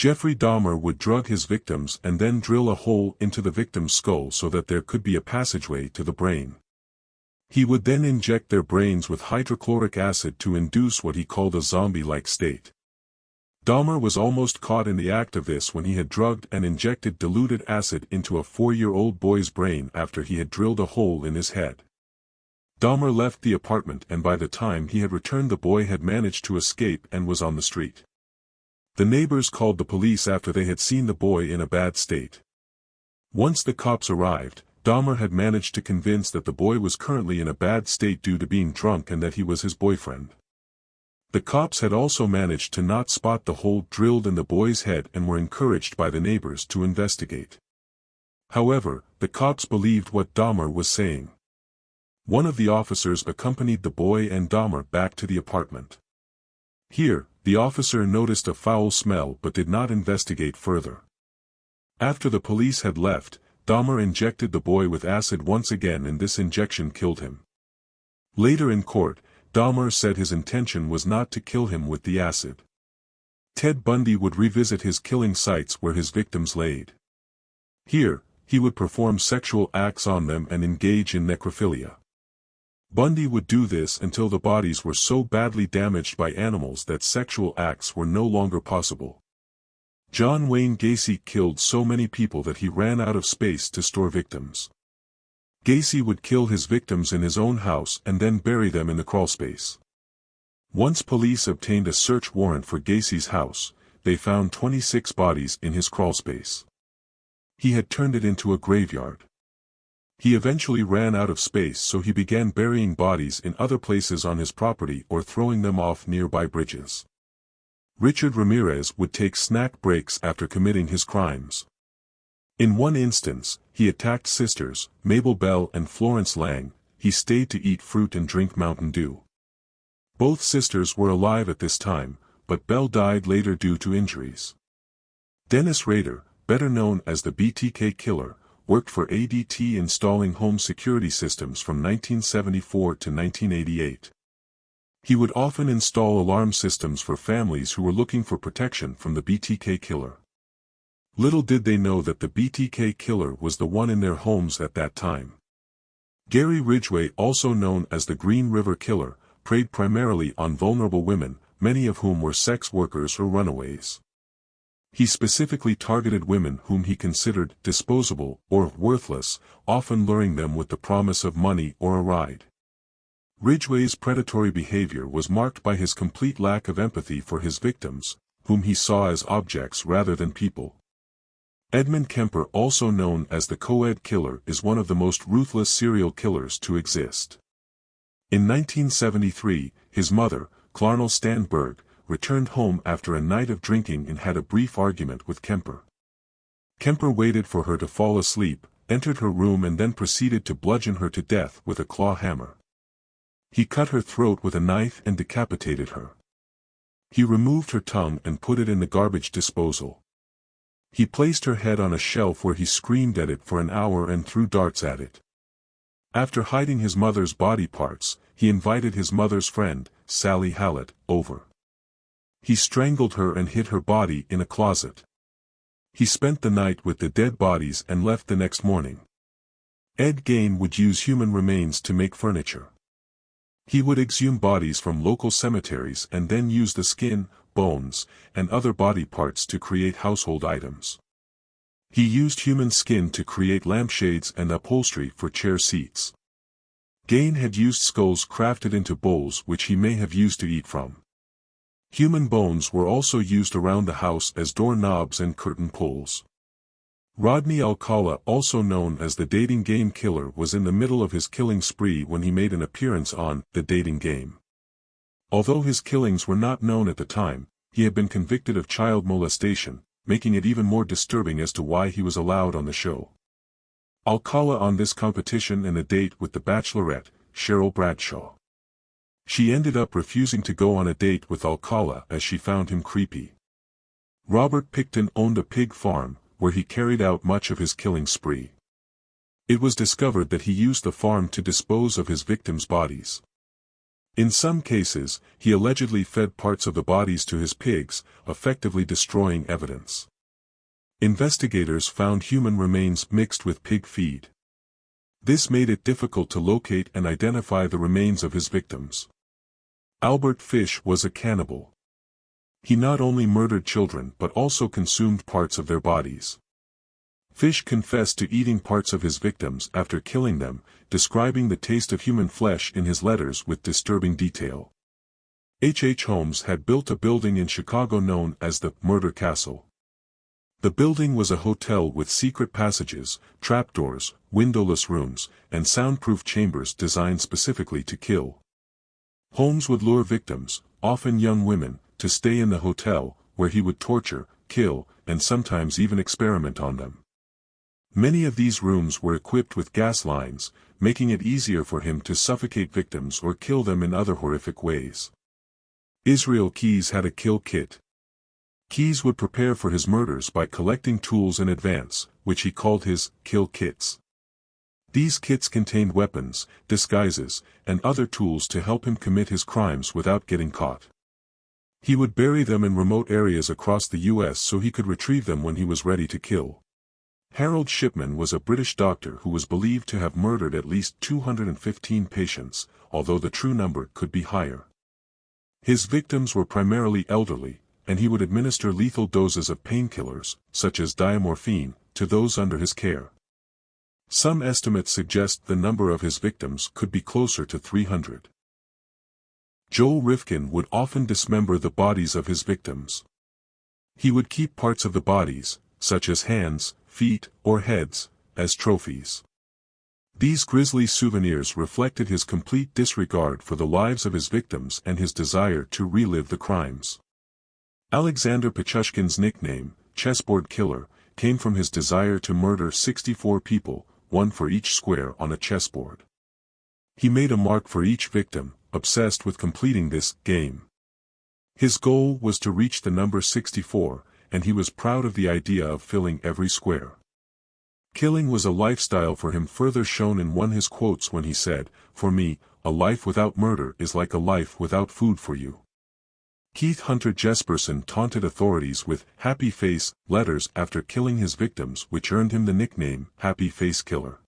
Jeffery Dahmer would drug his victims and then drill a hole into the victim's skull so that there could be a passageway to the brain. He would then inject their brains with hydrochloric acid to induce what he called a zombie-like state. Dahmer was almost caught in the act of this when he had drugged and injected diluted acid into a 4-year-old boy's brain after he had drilled a hole in his head. Dahmer left the apartment, and by the time he had returned the boy had managed to escape and was on the street. The neighbors called the police after they had seen the boy in a bad state. Once the cops arrived, Dahmer had managed to convince that the boy was currently in a bad state due to being drunk and that he was his boyfriend. The cops had also managed to not spot the hole drilled in the boy's head and were encouraged by the neighbors to investigate. However, the cops believed what Dahmer was saying. One of the officers accompanied the boy and Dahmer back to the apartment. Here, the officer noticed a foul smell but did not investigate further. After the police had left, Dahmer injected the boy with acid once again, and this injection killed him. Later in court, Dahmer said his intention was not to kill him with the acid. Ted Bundy would revisit his killing sites where his victims laid. Here, he would perform sexual acts on them and engage in necrophilia. Bundy would do this until the bodies were so badly damaged by animals that sexual acts were no longer possible. John Wayne Gacy killed so many people that he ran out of space to store victims. Gacy would kill his victims in his own house and then bury them in the crawlspace. Once police obtained a search warrant for Gacy's house, they found 26 bodies in his crawlspace. He had turned it into a graveyard. He eventually ran out of space, so he began burying bodies in other places on his property or throwing them off nearby bridges. Richard Ramirez would take snack breaks after committing his crimes. In one instance, he attacked sisters, Mabel Bell and Florence Lang. He stayed to eat fruit and drink Mountain Dew. Both sisters were alive at this time, but Bell died later due to injuries. Dennis Rader, better known as the BTK Killer, worked for ADT installing home security systems from 1974 to 1988. He would often install alarm systems for families who were looking for protection from the BTK Killer. Little did they know that the BTK Killer was the one in their homes at that time. Gary Ridgeway, also known as the Green River Killer, preyed primarily on vulnerable women, many of whom were sex workers or runaways. He specifically targeted women whom he considered disposable or worthless, often luring them with the promise of money or a ride. Ridgeway's predatory behavior was marked by his complete lack of empathy for his victims, whom he saw as objects rather than people. Edmund Kemper, also known as the Co-Ed Killer, is one of the most ruthless serial killers to exist. In 1973, his mother, Clarnell Stanberg, returned home after a night of drinking and had a brief argument with Kemper. Kemper waited for her to fall asleep, entered her room and then proceeded to bludgeon her to death with a claw hammer. He cut her throat with a knife and decapitated her. He removed her tongue and put it in the garbage disposal. He placed her head on a shelf where he screamed at it for an hour and threw darts at it. After hiding his mother's body parts, he invited his mother's friend, Sally Hallett, over. He strangled her and hid her body in a closet. He spent the night with the dead bodies and left the next morning. Gein would use human remains to make furniture. He would exhume bodies from local cemeteries and then use the skin, bones, and other body parts to create household items. He used human skin to create lampshades and upholstery for chair seats. Gein had used skulls crafted into bowls which he may have used to eat from. Human bones were also used around the house as doorknobs and curtain poles. Rodney Alcala, also known as the Dating Game Killer, was in the middle of his killing spree when he made an appearance on The Dating Game. Although his killings were not known at the time, he had been convicted of child molestation, making it even more disturbing as to why he was allowed on the show. Alcala on this competition and a date with the Bachelorette, Cheryl Bradshaw. She ended up refusing to go on a date with Alcala as she found him creepy. Robert Pickton owned a pig farm, where he carried out much of his killing spree. It was discovered that he used the farm to dispose of his victims' bodies. In some cases, he allegedly fed parts of the bodies to his pigs, effectively destroying evidence. Investigators found human remains mixed with pig feed. This made it difficult to locate and identify the remains of his victims. Albert Fish was a cannibal. He not only murdered children but also consumed parts of their bodies. Fish confessed to eating parts of his victims after killing them, describing the taste of human flesh in his letters with disturbing detail. H. Holmes had built a building in Chicago known as the Murder Castle. The building was a hotel with secret passages, trapdoors, windowless rooms, and soundproof chambers designed specifically to kill. Holmes would lure victims, often young women, to stay in the hotel, where he would torture, kill, and sometimes even experiment on them. Many of these rooms were equipped with gas lines, making it easier for him to suffocate victims or kill them in other horrific ways. Israel Keyes had a kill kit. Keyes would prepare for his murders by collecting tools in advance, which he called his kill kits. These kits contained weapons, disguises, and other tools to help him commit his crimes without getting caught. He would bury them in remote areas across the U.S. so he could retrieve them when he was ready to kill. Harold Shipman was a British doctor who was believed to have murdered at least 215 patients, although the true number could be higher. His victims were primarily elderly, and he would administer lethal doses of painkillers, such as diamorphine, to those under his care. Some estimates suggest the number of his victims could be closer to 300. Joel Rifkin would often dismember the bodies of his victims. He would keep parts of the bodies, such as hands, feet, or heads, as trophies. These grisly souvenirs reflected his complete disregard for the lives of his victims and his desire to relive the crimes. Alexander Pichushkin's nickname, Chessboard Killer, came from his desire to murder 64 people, one for each square on a chessboard. He made a mark for each victim, obsessed with completing this game. His goal was to reach the number 64, and he was proud of the idea of filling every square. Killing was a lifestyle for him, further shown in one of his quotes when he said, "For me, a life without murder is like a life without food for you." Keith Hunter Jesperson taunted authorities with "happy face" letters after killing his victims, which earned him the nickname Happy Face Killer.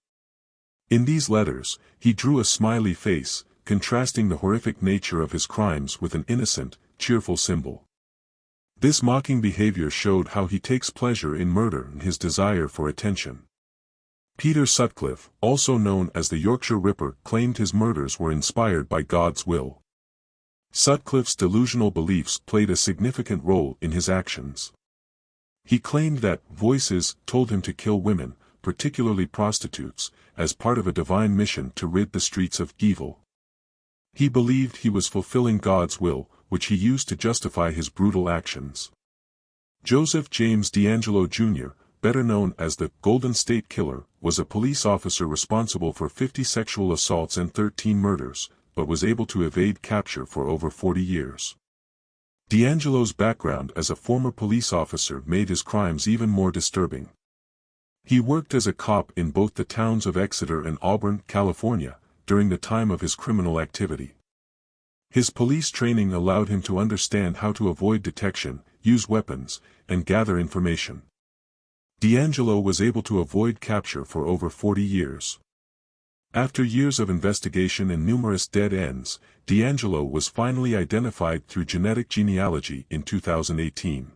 In these letters, he drew a smiley face, contrasting the horrific nature of his crimes with an innocent, cheerful symbol. This mocking behavior showed how he takes pleasure in murder and his desire for attention. Peter Sutcliffe, also known as the Yorkshire Ripper, claimed his murders were inspired by God's will. Sutcliffe's delusional beliefs played a significant role in his actions. He claimed that voices told him to kill women, particularly prostitutes, as part of a divine mission to rid the streets of evil. He believed he was fulfilling God's will, which he used to justify his brutal actions. Joseph James DeAngelo Jr., better known as the Golden State Killer, was a police officer responsible for 50 sexual assaults and 13 murders, but was able to evade capture for over 40 years. DeAngelo's background as a former police officer made his crimes even more disturbing. He worked as a cop in both the towns of Exeter and Auburn, California, during the time of his criminal activity. His police training allowed him to understand how to avoid detection, use weapons, and gather information. DeAngelo was able to avoid capture for over 40 years. After years of investigation and numerous dead ends, DeAngelo was finally identified through genetic genealogy in 2018.